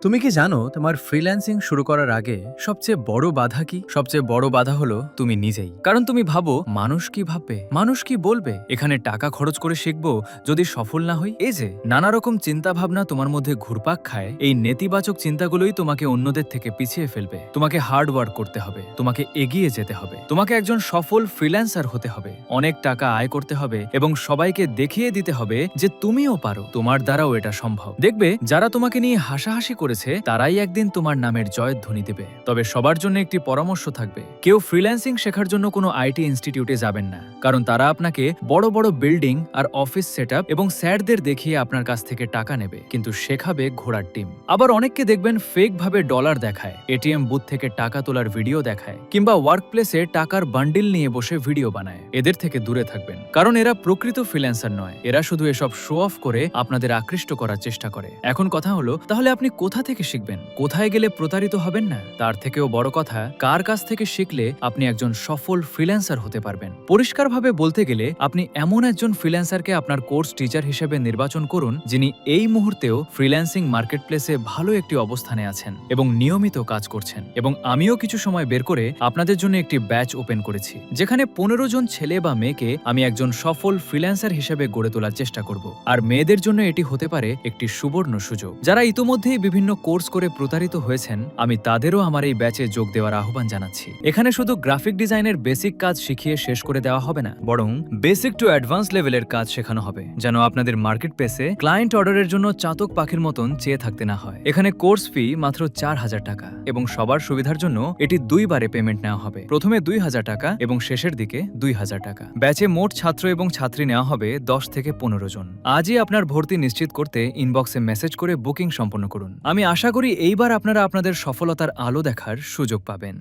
তুমি কি জানো তোমার ফ্রিল্যান্সিং শুরু করার আগে সবচেয়ে বড় বাধা কি? সবচেয়ে বড় বাধা হলো তুমি নিজেই। কারণ তুমি ভাবো মানুষ কি ভাববে, মানুষ কি বলবে, এখানে টাকা খরচ করে শিখবো, যদি সফল না হই। এই যে নানা রকম চিন্তা ভাবনা তোমার মধ্যে ঘুরপাক খায়, এই নেতিবাচক চিন্তাগুলোই তোমাকে অন্যদের থেকে পিছিয়ে ফেলবে। তোমাকে হার্ড ওয়ার্ক করতে হবে, তোমাকে এগিয়ে যেতে হবে, তোমাকে একজন সফল ফ্রিল্যান্সার হতে হবে, অনেক টাকা আয় করতে হবে এবং সবাইকে দেখিয়ে দিতে হবে যে তুমিও পারো, তোমার দ্বারাও এটা সম্ভব। দেখবে যারা তোমাকে নিয়ে হাসাহাসি করেছে তারাই একদিন তোমার নামের জয়ধ্বনি দেবে। তবে সবার জন্য একটি পরামর্শ থাকবে, কেউ ফ্রিল্যান্সিং শেখার জন্য কোনো আইটি ইনস্টিটিউটে যাবেন না, কারণ তারা আপনাকে বড় বড় বিল্ডিং আর অফিস সেটআপ এবং স্যারদের দেখিয়ে আপনার কাছ থেকে টাকা নেবে, কিন্তু শেখাবে ঘোড়ার টিম। আবার অনেককে দেখবেন ফেক ভাবে ডলার দেখায়, এটিএম বুথ থেকে টাকা তোলার ভিডিও দেখায়, কিংবা ওয়ার্ক প্লেসে টাকার বান্ডিল নিয়ে বসে ভিডিও বানায়। এদের থেকে দূরে থাকবেন, কারণ এরা প্রকৃত ফ্রিল্যান্সার নয়, এরা শুধু এসব শো অফ করে আপনাদের আকৃষ্ট করার চেষ্টা করে। এখন কথা হলো, তাহলে আপনি কোথা থেকে শিখবেন, কোথায় গেলে প্রতারিত হবেন না? তার থেকেও বড় কথা, কার কাছ থেকে শিখলে আপনি একজন সফল ফ্রিল্যান্সার হতে পারবেন। পরিষ্কারভাবে বলতে গেলে আপনি এমন একজন ফ্রিল্যান্সারকে আপনার কোর্স টিচার হিসেবে নির্বাচন করুন, যিনি এই মুহূর্তেও ফ্রিল্যান্সিং মার্কেটপ্লেসে ভালো একটি অবস্থানে আছেন এবং নিয়মিত কাজ করছেন। এবং আমিও কিছু সময় বের করে আপনাদের জন্য একটি ব্যাচ ওপেন করেছি, যেখানে 15 জন ছেলে বা মেয়েকে আমি একজন সফল ফ্রিল্যান্সার হিসেবে গড়ে তোলার চেষ্টা করব। আর মেয়েদের জন্য এটি হতে পারে একটি সুবর্ণ সুযোগ। যারা ইতোমধ্যেই বিভিন্ন কোর্স করে প্রতারিত হয়েছেন, আমি তাদেরও আমার এই ব্যাচে যোগ দেওয়ার আহ্বান জানাচ্ছি। এখানে শুধু গ্রাফিক ডিজাইনের বেসিক কাজ শিখিয়ে শেষ করে দেওয়া হবে না, বরং বেসিক টু অ্যাডভান্স লেভেলের কাজ শেখানো হবে, যেন আপনাদের মার্কেট প্লেসে ক্লায়েন্ট অর্ডারের জন্য চাতক পাখির মতন চেয়ে থাকতে না হয়। এখানে কোর্স ফি মাত্র 4000 টাকা এবং সবার সুবিধার জন্য এটি 2 বারে পেমেন্ট নেওয়া হবে, প্রথমে 2000 টাকা এবং শেষের দিকে 2000 টাকা। ব্যাচে মোট ছাত্র এবং ছাত্রী নেওয়া হবে 10 থেকে 15 জন। আজই আপনার ভর্তি নিশ্চিত করতে ইনবক্সে মেসেজ করে বুকিং সম্পন্ন করুন। আমি আশা করি এইবার আপনারা আপনাদের সফলতার আলো দেখার সুযোগ পাবেন।